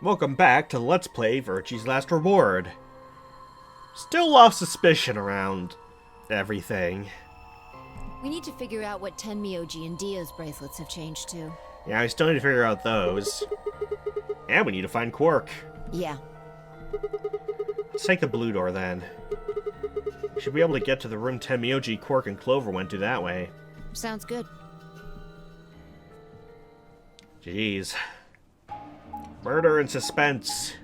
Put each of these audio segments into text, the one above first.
Welcome back to Let's Play Virtue's Last Reward. Still lost suspicion around everything. We need to figure out what Tenmyoji and Dio's bracelets have changed to. Yeah, we still need to figure out those. And we need to find Quark. Yeah. Let's take the blue door then. Should be able to get to the room Tenmyoji, Quark, and Clover went to that way. Sounds good. Jeez. Murder and suspense.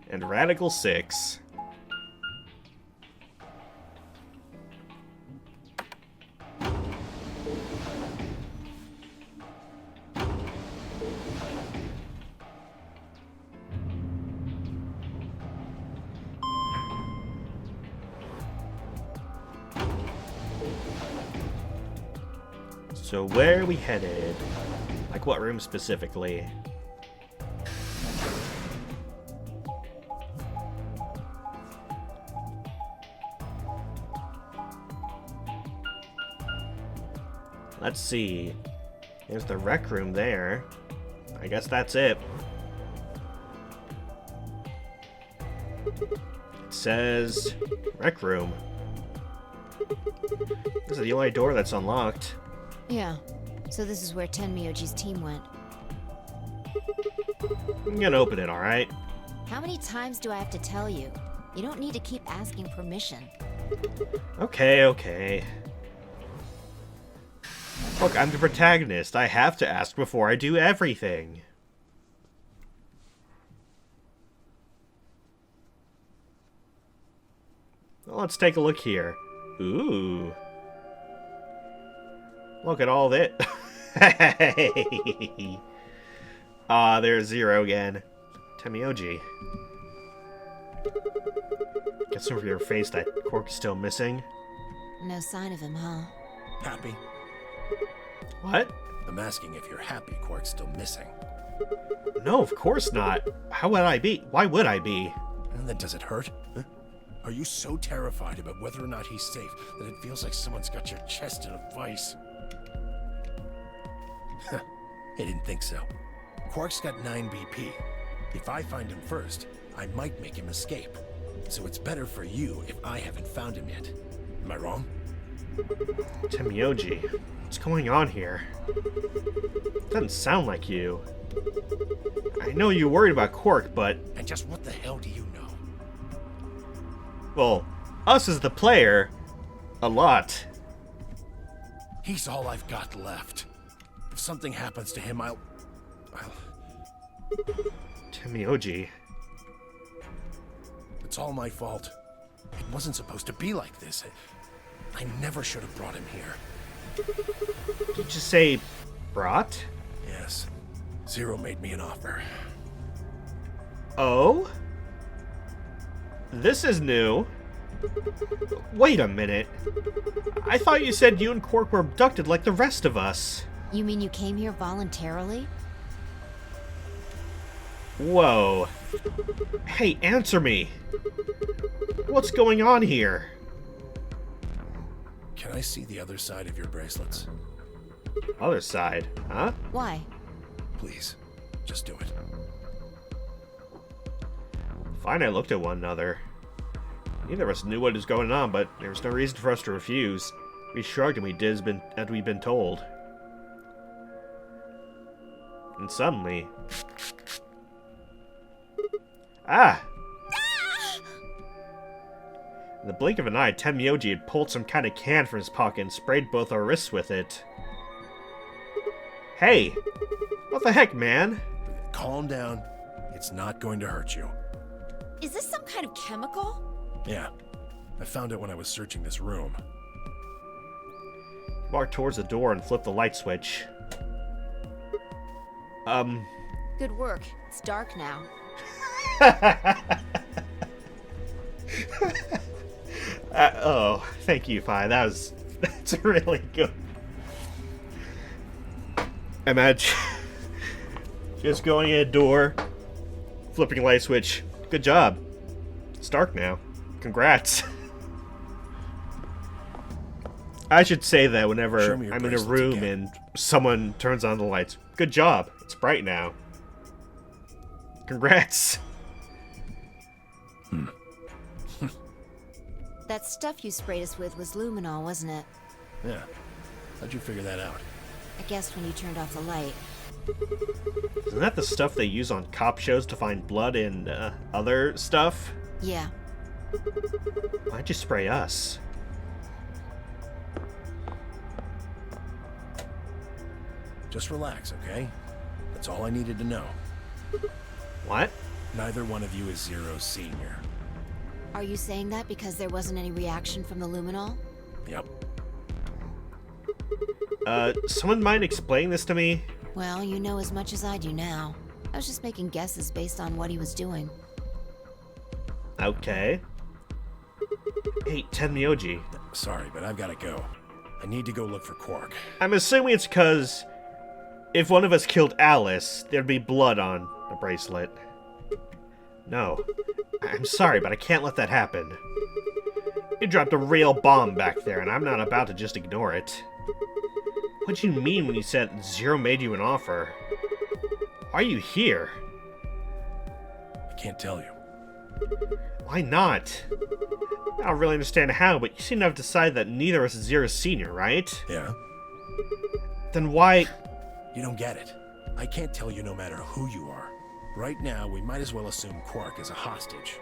And Radical 6. So where are we headed? Like what room specifically? Let's see. There's the rec room there. I guess that's it. It says rec room. This is the only door that's unlocked. Yeah. So this is where Tenmyoji's team went. I'm gonna open it, alright? How many times do I have to tell you? You don't need to keep asking permission. Okay. Look, I'm the protagonist. I have to ask before I do everything. Well, let's take a look here. Ooh. Look at all that. Hey! Ah, there's Zero again. Tenmyoji. Guess over your face that Quark is still missing. No sign of him, huh? Happy? What? I'm asking if you're happy Quark's still missing. No, of course not. How would I be? Why would I be? And then does it hurt? Huh? Are you so terrified about whether or not he's safe that it feels like someone's got your chest in a vice? I didn't think so. Quark's got 9 BP. If I find him first, I might make him escape. So it's better for you if I haven't found him yet. Am I wrong? Tenmyoji, what's going on here? Doesn't sound like you. I know you're worried about Quark, but... And just what the hell do you know? Well, us as the player, a lot. He's all I've got left. If something happens to him, I'll... Tenmyoji. It's all my fault. It wasn't supposed to be like this. I never should have brought him here. Did you just say brought? Yes. Zero made me an offer. Oh? This is new. Wait a minute. I thought you said you and Quark were abducted like the rest of us. You mean you came here voluntarily? Whoa. Hey, answer me. What's going on here? Can I see the other side of your bracelets? Other side, huh? Why? Please, just do it. Fine, I looked at one another. Neither of us knew what was going on, but there was no reason for us to refuse. We shrugged and we did as we'd been told. And suddenly... Ah! In the blink of an eye, Tenmyoji had pulled some kind of can from his pocket and sprayed both our wrists with it. Hey! What the heck, man? Calm down. It's not going to hurt you. Is this some kind of chemical? Yeah. I found it when I was searching this room. Walked towards the door and flipped the light switch. Good work. It's dark now. Oh, thank you, Fi. That's really good. Imagine just going in a door, flipping a light switch. Good job. It's dark now. Congrats. I should say that Show whenever me your I'm in a bracelets room again. and someone turns on the lights. Good job. It's bright now. Congrats. That stuff you sprayed us with was luminol, wasn't it? Yeah. How'd you figure that out? I guessed when you turned off the light. Isn't that the stuff they use on cop shows to find blood and other stuff? Yeah. Why'd you spray us? Just relax, okay? That's all I needed to know. What? Neither one of you is Zero Senior. Are you saying that because there wasn't any reaction from the luminol? Yep. Someone mind explaining this to me? Well, you know as much as I do now. I was just making guesses based on what he was doing. Okay. Hey, Tenmyoji. Sorry, but I've gotta go. I need to go look for Quark. I'm assuming it's because if one of us killed Alice, there'd be blood on the bracelet. No. I'm sorry, but I can't let that happen. You dropped a real bomb back there, and I'm not about to just ignore it. What'd you mean when you said Zero made you an offer? Why are you here? I can't tell you. Why not? I don't really understand how, but you seem to have decided that neither of us is Zero Senior, right? Yeah? Then why... You don't get it. I can't tell you no matter who you are. Right now, we might as well assume Quark is a hostage.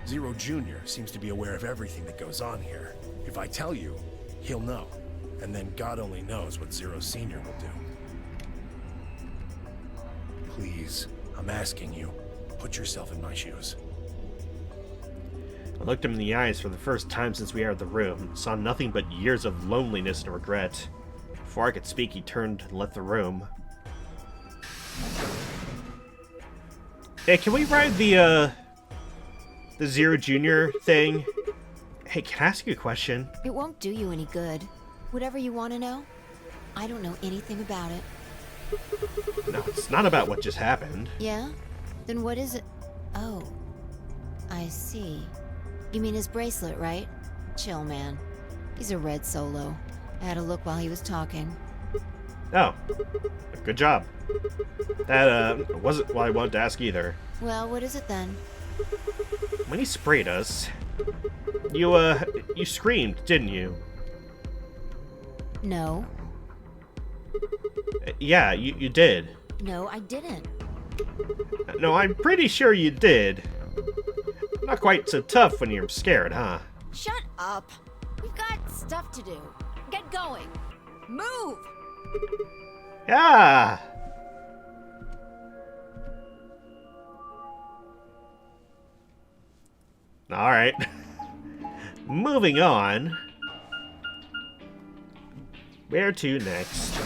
Zero Jr. seems to be aware of everything that goes on here. If I tell you, he'll know. And then God only knows what Zero Senior will do. Please, I'm asking you, put yourself in my shoes. I looked him in the eyes for the first time since we entered the room, saw nothing but years of loneliness and regret. Before I could speak, he turned and left the room. Hey, can we ride the Zero Jr. thing? Hey, can I ask you a question? It won't do you any good. Whatever you want to know, I don't know anything about it. No, it's not about what just happened. Yeah? Then what is it? Oh. I see. You mean his bracelet, right? Chill, man. He's a red solo. I had a look while he was talking. Oh. Good job. That, wasn't what I wanted to ask either. Well, what is it then? When he sprayed us, you screamed, didn't you? No. Yeah, you did. No, I didn't. No, I'm pretty sure you did. Not quite so tough when you're scared, huh? Shut up. We've got stuff to do. Get going. Move! Yeah! Alright. Moving on. Where to next?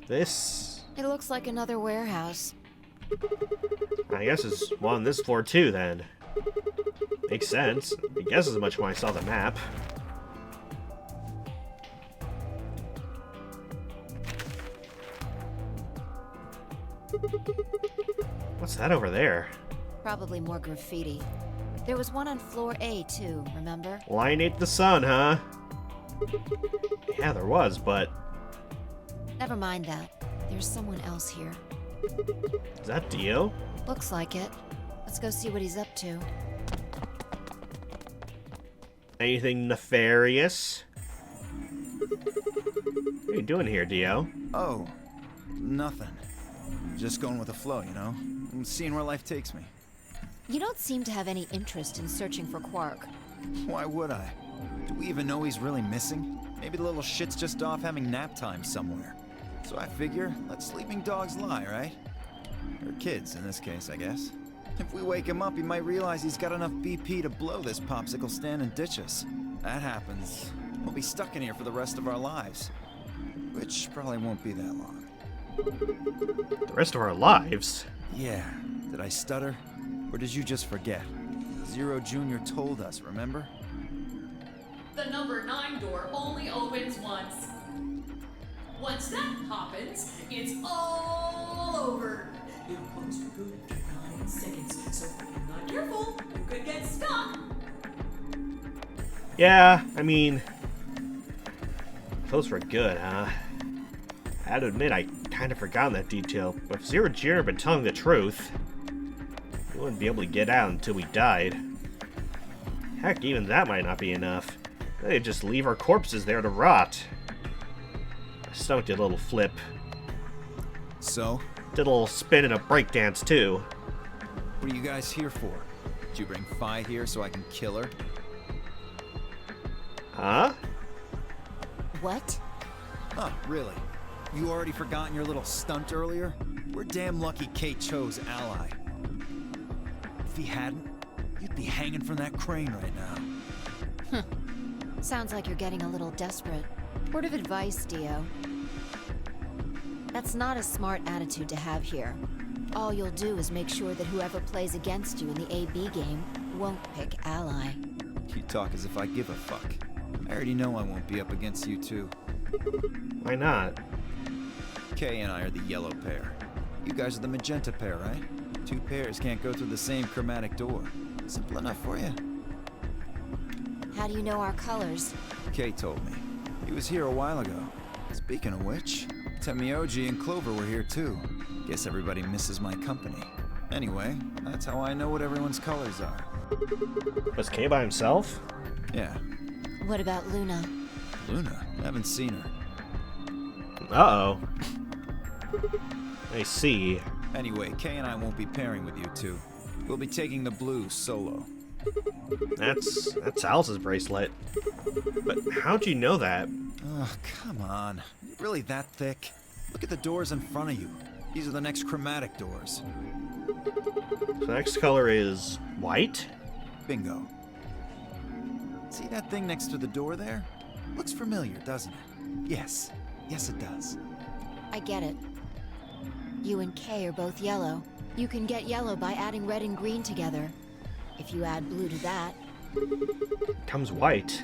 This... It looks like another warehouse. I guess it's one on this floor too, then. Makes sense. I guess as much when I saw the map. What's that over there? Probably more graffiti. There was one on floor A, too, remember? Line 8 the sun, huh? Yeah, there was, but... Never mind that. There's someone else here. Is that Dio? Looks like it. Let's go see what he's up to. Anything nefarious? What are you doing here, Dio? Oh, nothing. Just going with the flow, you know? And seeing where life takes me. You don't seem to have any interest in searching for Quark. Why would I? Do we even know he's really missing? Maybe the little shit's just off having nap time somewhere. So I figure, let sleeping dogs lie, right? Or kids, in this case, I guess. If we wake him up, he might realize he's got enough BP to blow this popsicle stand and ditch us. That happens, we'll be stuck in here for the rest of our lives. Which probably won't be that long. The rest of our lives? Yeah, did I stutter? Or did you just forget? Zero Jr. told us, remember? The number 9 door only opens once. Once that happens, it's all over. It was good times. seconds, so if you're not careful, you could get stuck. Yeah, I mean, those were good, huh? I had to admit, I kind of forgotten that detail, but if Zero Junior had been telling the truth, we wouldn't be able to get out until we died. Heck, even that might not be enough. They'd just leave our corpses there to rot. My stomach did a little flip. So, Did a little spin and a breakdance, too. what are you guys here for? Did you bring Fi here so I can kill her? Huh? What? Huh, really? You already forgotten your little stunt earlier? We're damn lucky Kate chose ally. If he hadn't, you'd be hanging from that crane right now. Sounds like you're getting a little desperate. Word of advice, Dio. That's not a smart attitude to have here. All you'll do is make sure that whoever plays against you in the AB game won't pick ally. You talk as if I give a fuck. I already know I won't be up against you two. Why not? Kay and I are the yellow pair. You guys are the magenta pair, right? Two pairs can't go through the same chromatic door. Simple enough for you. How do you know our colors? Kay told me. He was here a while ago. Speaking of which, Temioji and Clover were here too. Guess everybody misses my company. Anyway, that's how I know what everyone's colors are. Was Kay by himself? Yeah. What about Luna? Luna? Haven't seen her. Uh-oh. I see. Anyway, Kay and I won't be pairing with you two. We'll be taking the blue solo. That's Alice's bracelet. But how'd you know that? Oh, come on. Really that thick? Look at the doors in front of you. These are the next chromatic doors. So the next color is white? Bingo. See that thing next to the door there? Looks familiar, doesn't it? Yes. Yes, it does. I get it. You and Kay are both yellow. You can get yellow by adding red and green together. If you add blue to that, Comes white.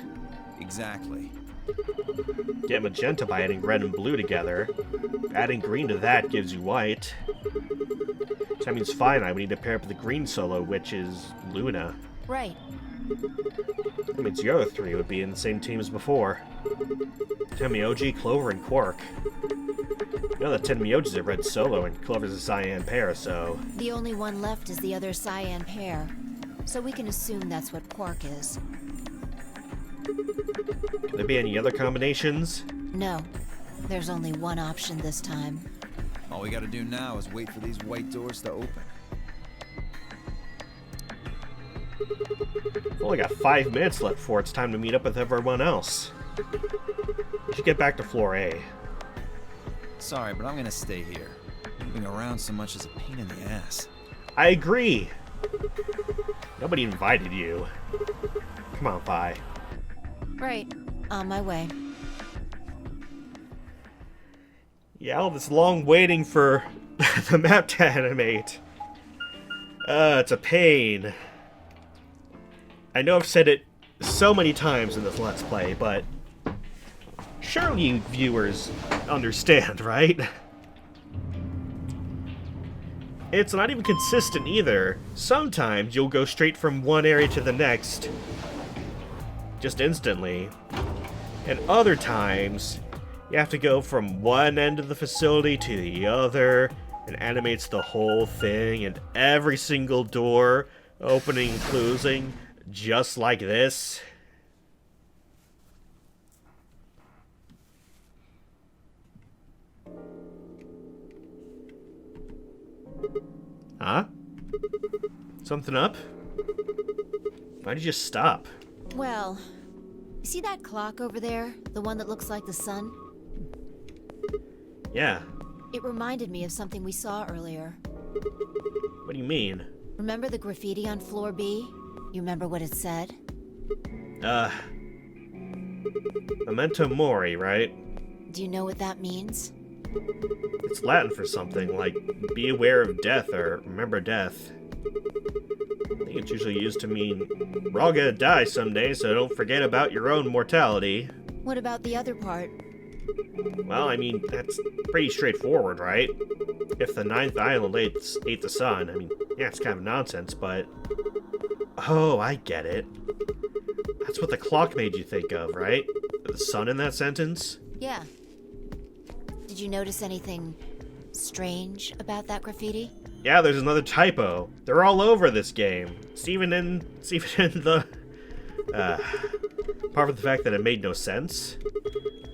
Exactly. Get magenta by adding red and blue together. Adding green to that gives you white. So that means fine, I would need to pair up with the green solo, which is Luna. right. That means the other three would be in the same team as before. Temioji, Clover, and Quark. You know that Temioji's a red solo and Clover's a cyan pair, so... The only one left is the other cyan pair. So we can assume that's what Quark is. Could there be any other combinations? No. There's only one option this time. All we gotta do now is wait for these white doors to open. We've only got 5 minutes left before it's time to meet up with everyone else. We should get back to floor A. Sorry, but I'm gonna stay here. Moving around so much is a pain in the ass. I agree! Nobody invited you. Come on, Pi. Right. On my way. Yeah, all this long waiting for the map to animate. It's a pain. I know I've said it so many times in this Let's Play, but surely you viewers understand, right? It's not even consistent either. Sometimes you'll go straight from one area to the next, just instantly. And other times, you have to go from one end of the facility to the other, and animates the whole thing, and every single door, opening and closing, just like this. Huh? Something up? Why'd you just stop? Well, you see that clock over there? The one that looks like the sun? Yeah. It reminded me of something we saw earlier. What do you mean? Remember the graffiti on floor B? You remember what it said? Memento Mori, right? Do you know what that means? It's Latin for something, like be aware of death or remember death. I think it's usually used to mean we're all gonna die someday, so don't forget about your own mortality. What about the other part? Well, I mean, that's pretty straightforward, right? If the ninth island ate the sun, I mean, Yeah, it's kind of nonsense, but... Oh, I get it. That's what the clock made you think of, right? The sun in that sentence? Yeah. Did you notice anything strange about that graffiti? Yeah, there's another typo. They're all over this game. It's even in the... apart from the fact that it made no sense.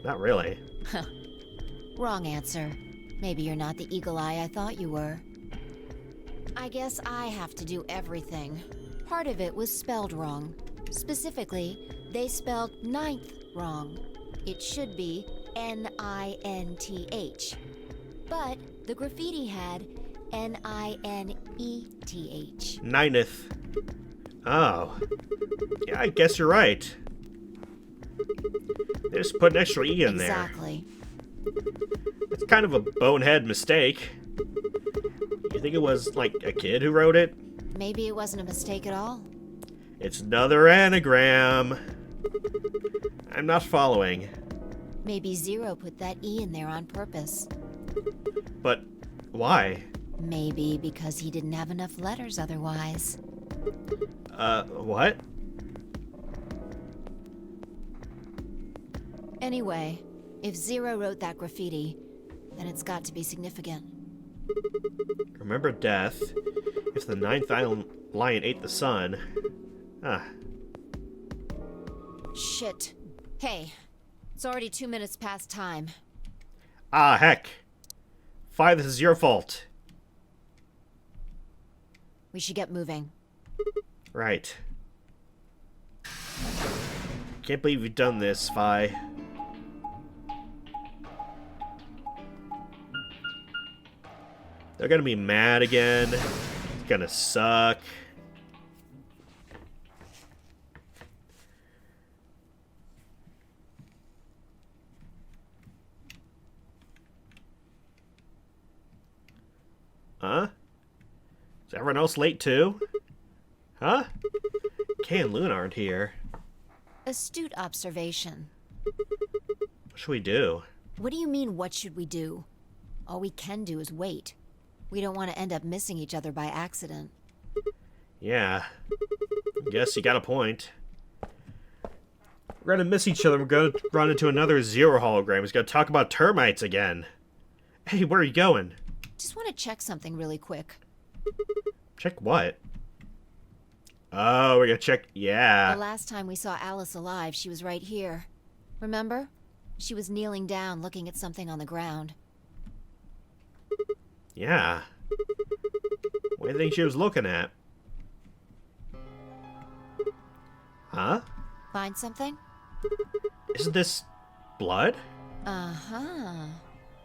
Not really. Wrong answer. Maybe you're not the eagle eye I thought you were. I guess I have to do everything. Part of it was spelled wrong. Specifically, they spelled ninth wrong. It should be N-I-N-T-H. But the graffiti had N-I-N-E-T-H. Nineth. Oh. Yeah, I guess you're right. They just put an extra E in there. Exactly. It's kind of a bonehead mistake. You think it was, like, a kid who wrote it? Maybe it wasn't a mistake at all. It's another anagram. I'm not following. Maybe Zero put that E in there on purpose. But why? Maybe because he didn't have enough letters otherwise. What? Anyway, if Zero wrote that graffiti, then it's got to be significant. Remember death. If the ninth island lion ate the sun. Ah. Shit. Hey, it's already 2 minutes past time. Ah, heck. 5, this is your fault. We should get moving. Right. Can't believe you've done this, Vi. They're gonna be mad again. It's gonna suck. Huh? Is everyone else late too? Huh? Kay and Luna aren't here. Astute observation. What should we do? What do you mean, what should we do? All we can do is wait. We don't want to end up missing each other by accident. Yeah. Guess you got a point. We're gonna miss each other. We're gonna run into another Zero hologram. He's gonna talk about termites again. Hey, where are you going? Just want to check something really quick. Check what? Oh, we're gonna check... Yeah. The last time we saw Alice alive, she was right here. Remember? She was kneeling down, looking at something on the ground. Yeah. What do you think she was looking at? Huh? Find something? Isn't this... blood? Uh-huh.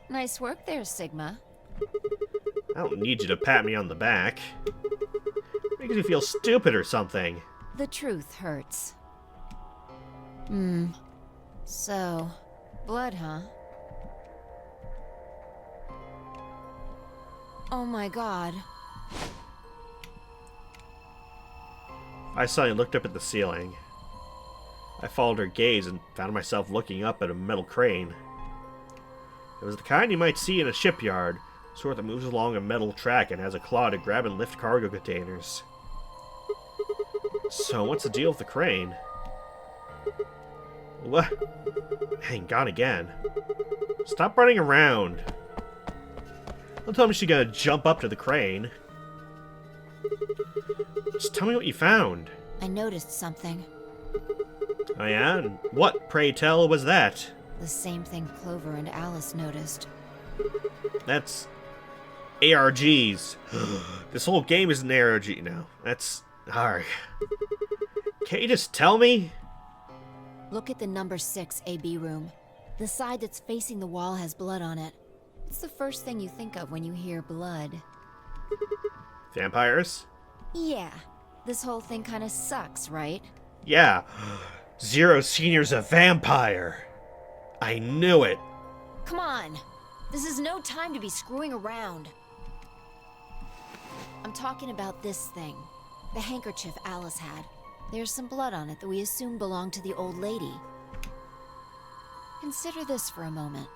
Nice work there, Sigma. I don't need you to pat me on the back. Makes me feel stupid or something. The truth hurts. So, blood, huh? Oh my god. I suddenly looked up at the ceiling. I followed her gaze and found myself looking up at a metal crane. It was the kind you might see in a shipyard, sort that moves along a metal track and has a claw to grab and lift cargo containers. So, what's the deal with the crane? What? Dang, gone again. Stop running around. Don't tell me she's gonna jump up to the crane. Just tell me what you found. I noticed something. Oh yeah? And what, pray tell, was that? The same thing Clover and Alice noticed. That's... ARGs. This whole game is an ARG now. That's... hard. Can't you just tell me? Look at the number 6 AB room. The side that's facing the wall has blood on it. It's the first thing you think of when you hear blood. Vampires? Yeah. This whole thing kind of sucks, right? Yeah. Zero Senior's a vampire. I knew it. Come on. This is no time to be screwing around. I'm talking about this thing. The handkerchief Alice had. There's some blood on it that we assume belonged to the old lady. Consider this for a moment.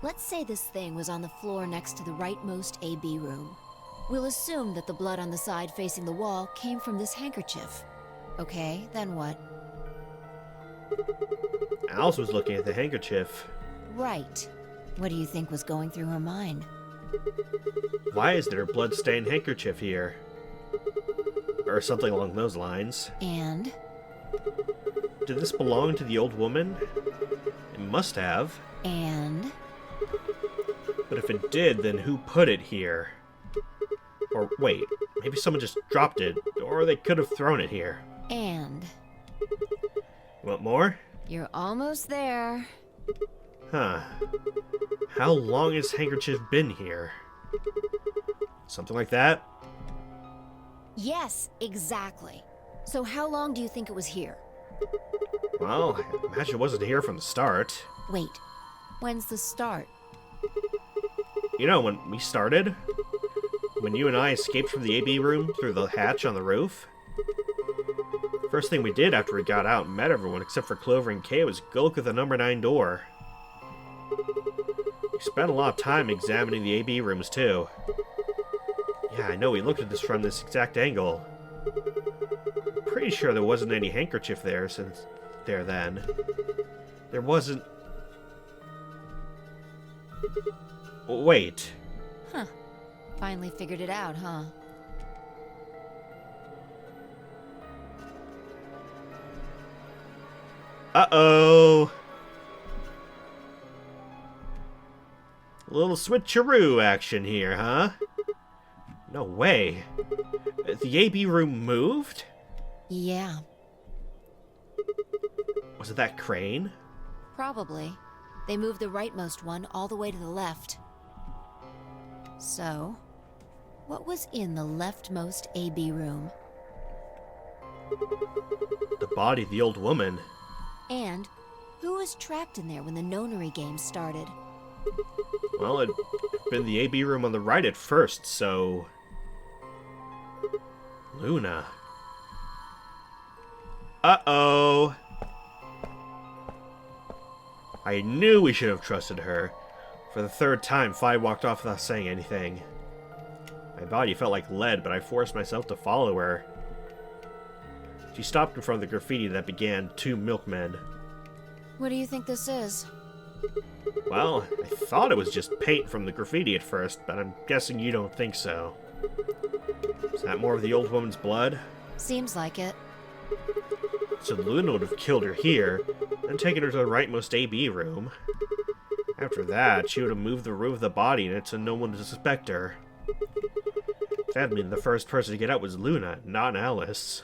Let's say this thing was on the floor next to the rightmost AB room. We'll assume that the blood on the side facing the wall came from this handkerchief. Okay, then what? Alice was looking at the handkerchief. Right. What do you think was going through her mind? Why is there a blood-stained handkerchief here? Or something along those lines. And? Did this belong to the old woman? It must have. And? But if it did, then who put it here? Or wait, maybe someone just dropped it, or they could have thrown it here. And? Want more? You're almost there. Huh. How long has handkerchief been here? Something like that? Yes, exactly. So how long do you think it was here? Well, I imagine it wasn't here from the start. Wait, when's the start? You know, when we started? When you and I escaped from the AB room through the hatch on the roof? First thing we did after we got out and met everyone except for Clover and Kay was go look at the number 9 door. We spent a lot of time examining the AB rooms too. Yeah, I know we looked at this from this exact angle. I'm pretty sure there wasn't any handkerchief there since there then. There wasn't... Wait. Huh. Finally figured it out, huh? Uh-oh. A little switcheroo action here, huh? No way. The AB room moved? Yeah, Was it that crane? probably. They moved the rightmost one all the way to the left. So, what was in the leftmost AB room? The body of the old woman. And who was trapped in there when the nonary game started? Well, it'd been the AB room on the right at first, so... Luna. Uh-oh. I knew we should have trusted her. For the third time, Fi walked off without saying anything. My body felt like lead, but I forced myself to follow her. She stopped in front of the graffiti that began, "To Milkmen." What do you think this is? Well, I thought it was just paint from the graffiti at first, but I'm guessing you don't think so. Is that more of the old woman's blood? Seems like it. So Luna would have killed her here, then taken her to the rightmost AB room. After that, she would have moved the room of the body in it so no one would suspect her. That'd mean the first person to get out was Luna, not Alice.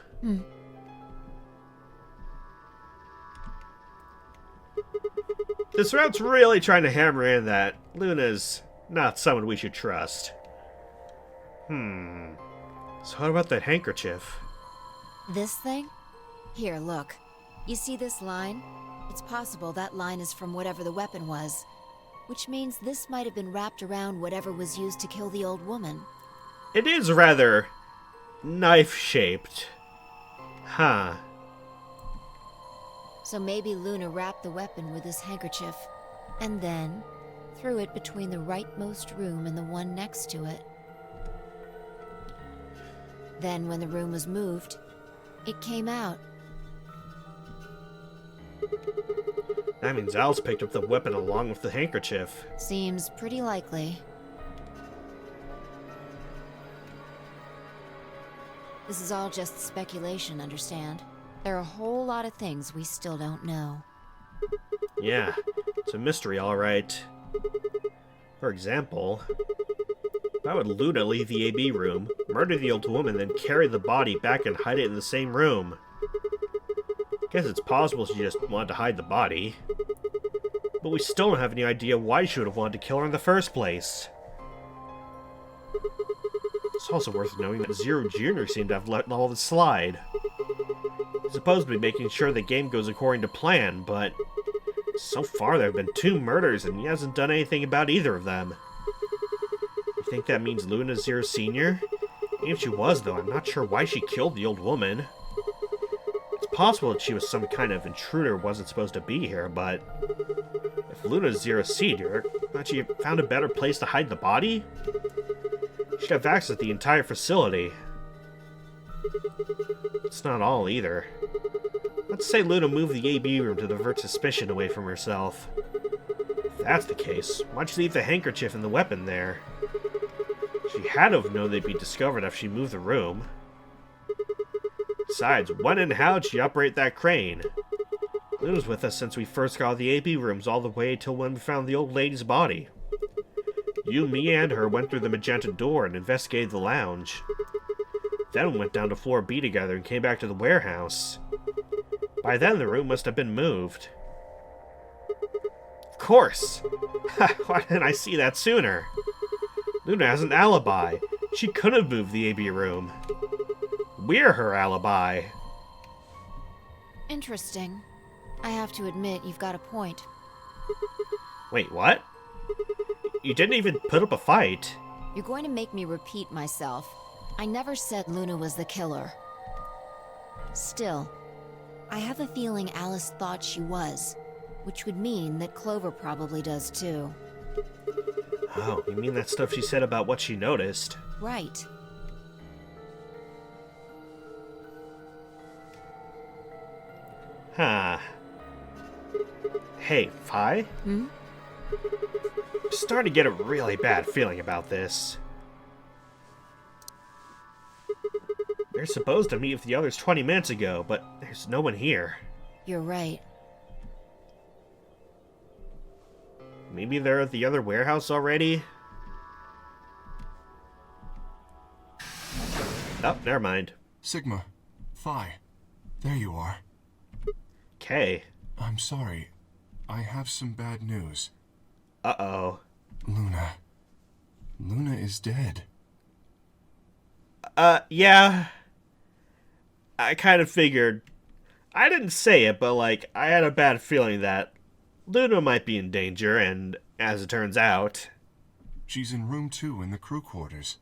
This route's really trying to hammer in that Luna's not someone we should trust. So what about that handkerchief? This thing? Here, look. You see this line? It's possible that line is from whatever the weapon was, which means this might have been wrapped around whatever was used to kill the old woman. It is rather knife-shaped. Huh. So maybe Luna wrapped the weapon with this handkerchief, and then threw it between the rightmost room and the one next to it. Then when the room was moved, it came out. That means Alice picked up the weapon along with the handkerchief. Seems pretty likely. This is all just speculation, understand? There are a whole lot of things we still don't know. Yeah, it's a mystery, alright. For example, why would Luna leave the AB room, murder the old woman, then carry the body back and hide it in the same room? Guess it's possible she just wanted to hide the body. But we still don't have any idea why she would have wanted to kill her in the first place. It's also worth knowing that Zero Jr. seemed to have let all this slide. He's supposed to be making sure the game goes according to plan, but so far there have been 2 murders and he hasn't done anything about either of them. You think that means Luna's Zero Sr.? Even if she was, though, I'm not sure why she killed the old woman. It's possible that she was some kind of intruder who wasn't supposed to be here, but if Luna's Zero Sr., thought she found a better place to hide the body? She'd have access to the entire facility. It's not all, either. Let's say Luna moved the AB room to divert suspicion away from herself. If that's the case, why'd she leave the handkerchief and the weapon there? She had to have known they'd be discovered after she moved the room. Besides, when and how'd she operate that crane? Luna's with us since we first got the AB rooms all the way till when we found the old lady's body. You, me, and her went through the magenta door and investigated the lounge. Then we went down to floor B together and came back to the warehouse. By then, the room must have been moved. Of course! Why didn't I see that sooner? Luna has an alibi. She could have moved the AB room. We're her alibi. Interesting. I have to admit, you've got a point. Wait, what? You didn't even put up a fight. You're going to make me repeat myself. I never said Luna was the killer. Still, I have a feeling Alice thought she was, which would mean that Clover probably does too. Oh, you mean that stuff she said about what she noticed? Right. Huh. Hey, Fi? Hmm? I'm starting to get a really bad feeling about this. They're supposed to meet with the others 20 minutes ago, but there's no one here. You're right. Maybe they're at the other warehouse already? Oh, never mind. Sigma. Phi. There you are. Okay. I'm sorry. I have some bad news. Uh-oh. Luna. Luna is dead. Yeah. I kind of figured. I didn't say it, but, like, I had a bad feeling that Luna might be in danger, and as it turns out... She's in room 2 in the crew quarters.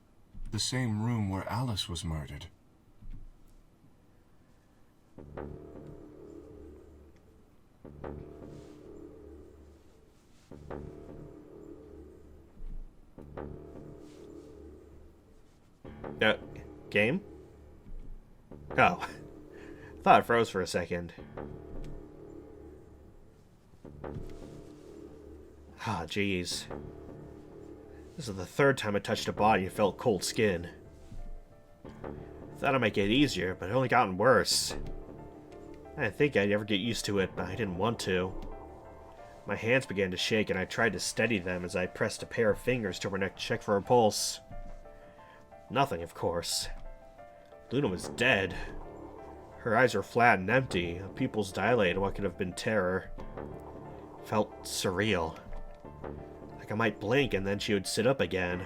The same room where Alice was murdered. Game? Oh. Thought it froze for a second. Ah, jeez. This is the third time I touched a body and felt cold skin. Thought it might get easier, but it only gotten worse. I didn't think I'd ever get used to it, but I didn't want to. My hands began to shake and I tried to steady them as I pressed a pair of fingers to her neck to check for her pulse. Nothing, of course. Luna was dead. Her eyes were flat and empty, her pupils dilated what could have been terror. Felt surreal. Like I might blink and then she would sit up again.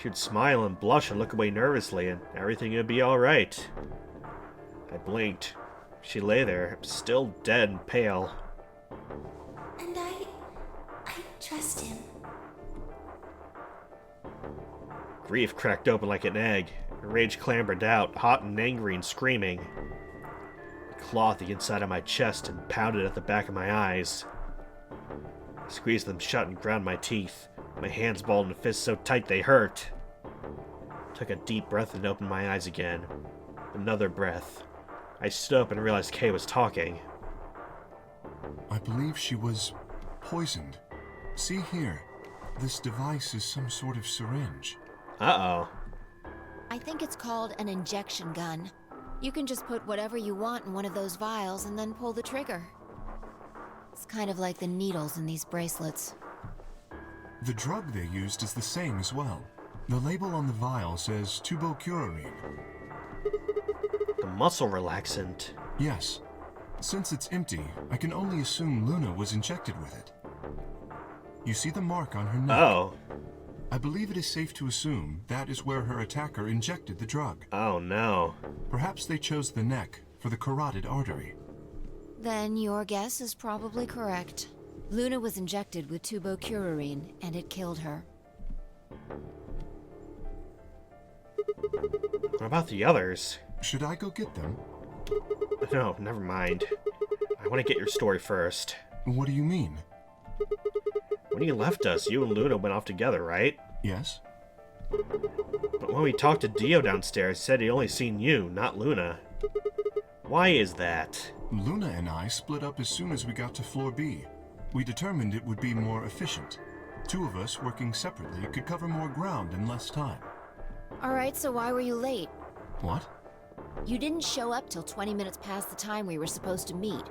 She would smile and blush and look away nervously and everything would be alright. I blinked. She lay there, still dead and pale. And I trust him. Grief cracked open like an egg. Rage clambered out, hot and angry and screaming. It clawed the inside of my chest and pounded at the back of my eyes. I squeezed them shut and ground my teeth. My hands balled in fists so tight they hurt. Took a deep breath and opened my eyes again. Another breath. I stood up and realized Kay was talking. I believe she was poisoned. See here. This device is some sort of syringe. Uh-oh. I think it's called an injection gun. You can just put whatever you want in one of those vials and then pull the trigger. It's kind of like the needles in these bracelets. The drug they used is the same as well. The label on the vial says tubocurarine. The muscle relaxant. Yes. Since it's empty, I can only assume Luna was injected with it. You see the mark on her neck? Oh. I believe it is safe to assume that is where her attacker injected the drug. Oh no. Perhaps they chose the neck for the carotid artery. Then your guess is probably correct. Luna was injected with tubocurarine, and it killed her. What about the others? Should I go get them? No, never mind. I want to get your story first. What do you mean? When you left us, you and Luna went off together, right? Yes? But when we talked to Dio downstairs, he said he'd only seen you, not Luna. Why is that? Luna and I split up as soon as we got to floor B. We determined it would be more efficient. Two of us working separately could cover more ground in less time. Alright, so why were you late? What? You didn't show up till 20 minutes past the time we were supposed to meet.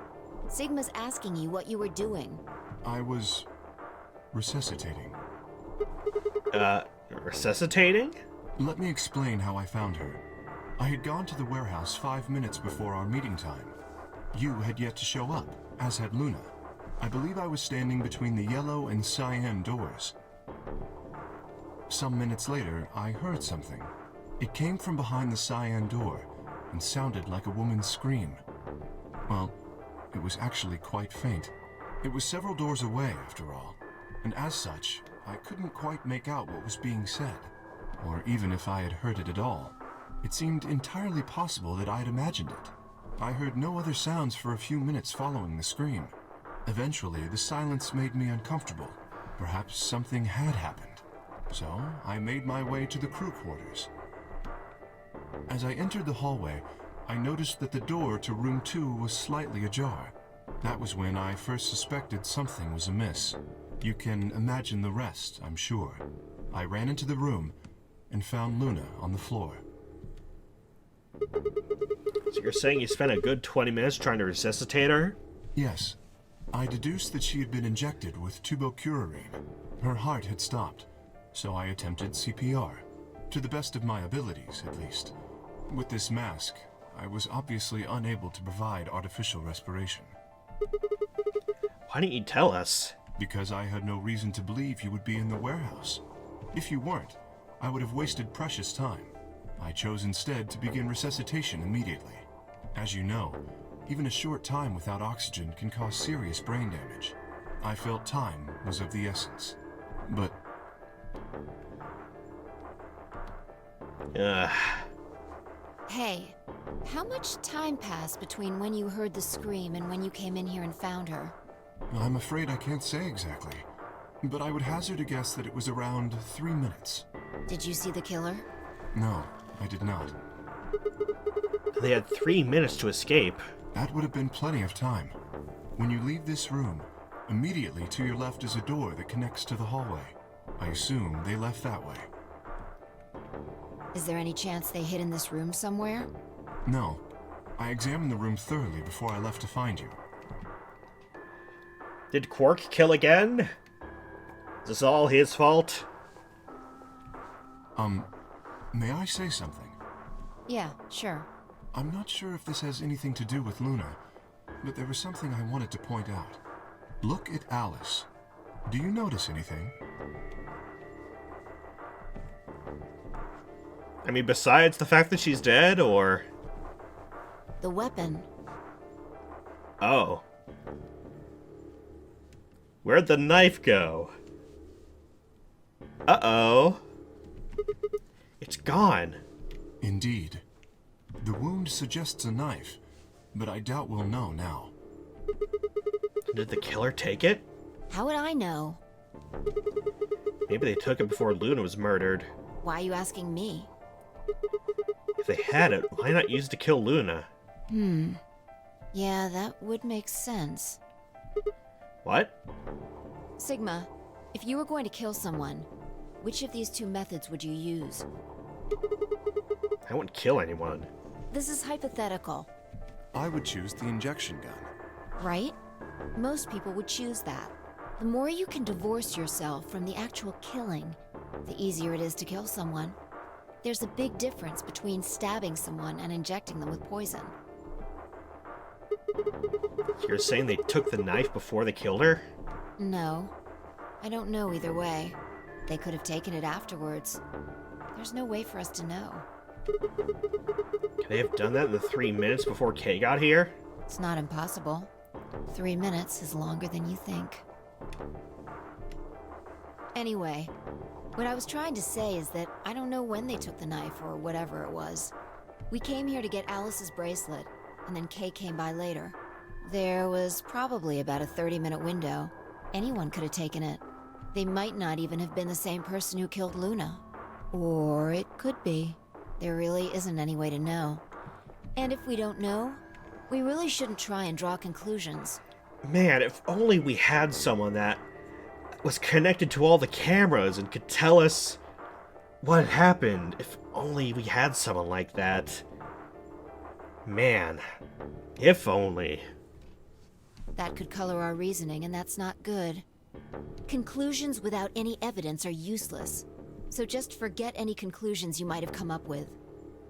Sigma's asking you what you were doing. I was resuscitating. Resuscitating? Let me explain how I found her. I had gone to the warehouse 5 minutes before our meeting time. You had yet to show up, as had Luna. I believe I was standing between the yellow and cyan doors. Some minutes later, I heard something. It came from behind the cyan door and sounded like a woman's scream. Well, it was actually quite faint. It was several doors away, after all, and as such, I couldn't quite make out what was being said, or even if I had heard it at all. It seemed entirely possible that I had imagined it. I heard no other sounds for a few minutes following the scream. Eventually, the silence made me uncomfortable. Perhaps something had happened. So, I made my way to the crew quarters. As I entered the hallway, I noticed that the door to room 2 was slightly ajar. That was when I first suspected something was amiss. You can imagine the rest, I'm sure. I ran into the room and found Luna on the floor. So you're saying you spent a good 20 minutes trying to resuscitate her? Yes. I deduced that she had been injected with tubocurarine. Her heart had stopped, so I attempted CPR. To the best of my abilities, at least. With this mask, I was obviously unable to provide artificial respiration. Why didn't you tell us? Because I had no reason to believe you would be in the warehouse. If you weren't, I would have wasted precious time. I chose instead to begin resuscitation immediately. As you know, even a short time without oxygen can cause serious brain damage. I felt time was of the essence. But... Hey, how much time passed between when you heard the scream and when you came in here and found her? I'm afraid I can't say exactly. But I would hazard a guess that it was around 3 minutes. Did you see the killer? No, I did not. They had 3 minutes to escape. That would have been plenty of time. When you leave this room, immediately to your left is a door that connects to the hallway. I assume they left that way. Is there any chance they hid in this room somewhere? No. I examined the room thoroughly before I left to find you. Did Quark kill again? Is this all his fault? May I say something? Yeah, sure. I'm not sure if this has anything to do with Luna, but there was something I wanted to point out. Look at Alice. Do you notice anything? I mean, besides the fact that she's dead, or... The weapon. Oh. Where'd the knife go? Uh-oh. It's gone. Indeed. The wound suggests a knife, but I doubt we'll know now. Did the killer take it? How would I know? Maybe they took it before Luna was murdered. Why are you asking me? If they had it, why not use it to kill Luna? Yeah, that would make sense. What? Sigma, if you were going to kill someone, which of these 2 methods would you use? I wouldn't kill anyone. This is hypothetical, I would choose the injection gun. right? Most people would choose that. The more you can divorce yourself from the actual killing, the easier it is to kill someone. There's a big difference between stabbing someone and injecting them with poison. You're saying they took the knife before they killed her? No. I don't know either way. They could have taken it afterwards. There's no way for us to know. Could they have done that in the 3 minutes before Kay got here? It's not impossible. 3 minutes is longer than you think. Anyway, what I was trying to say is that I don't know when they took the knife or whatever it was. We came here to get Alice's bracelet, and then Kay came by later. There was probably about a 30-minute window. Anyone could have taken it. They might not even have been the same person who killed Luna. Or it could be. There really isn't any way to know. And if we don't know, we really shouldn't try and draw conclusions. Man, if only we had someone that was connected to all the cameras and could tell us what had happened. If only we had someone like that. Man, if only. That could color our reasoning, and that's not good. Conclusions without any evidence are useless. So just forget any conclusions you might have come up with.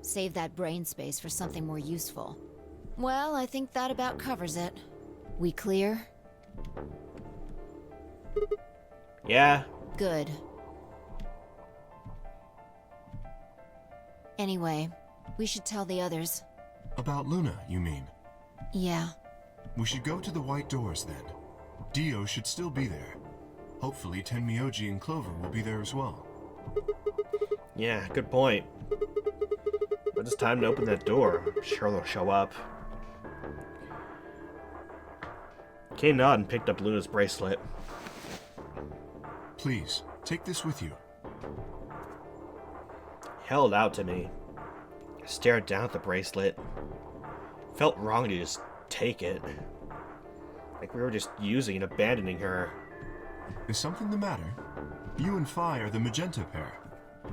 Save that brain space for something more useful. Well, I think that about covers it. We clear? Yeah. Good. Anyway, we should tell the others. About Luna, you mean? Yeah. We should go to the white doors then. Dio should still be there. Hopefully Tenmyoji and Clover will be there as well. Yeah, good point. But it's time to open that door. I'm sure they'll show up. Kay nodded and picked up Luna's bracelet. Please, take this with you. Held out to me. I stared down at the bracelet. Felt wrong to just take it. Like we were just using and abandoning her. Is something the matter? You and Phi are the magenta pair.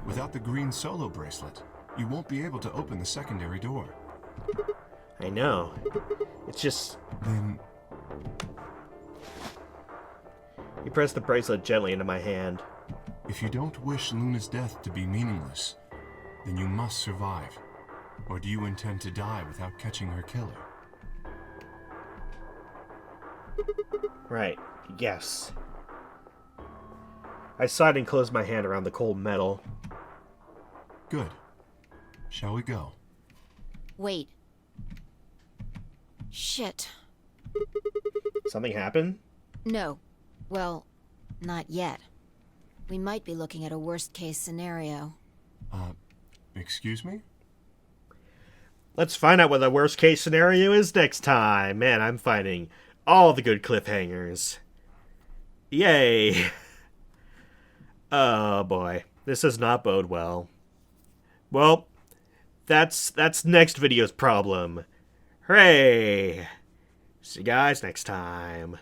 Without the green solo bracelet, you won't be able to open the secondary door. I know. It's just... Then... He pressed the bracelet gently into my hand. If you don't wish Luna's death to be meaningless, then you must survive. Or do you intend to die without catching her killer? Right. Yes. I sighed and closed my hand around the cold metal. Good. Shall we go? Wait. Shit. Something happened? No. Well, not yet. We might be looking at a worst-case scenario. Excuse me? Let's find out what the worst case scenario is next time. Man, I'm finding all the good cliffhangers. Yay. Oh boy. This does not bode well. Well, that's next video's problem. Hooray! See you guys next time.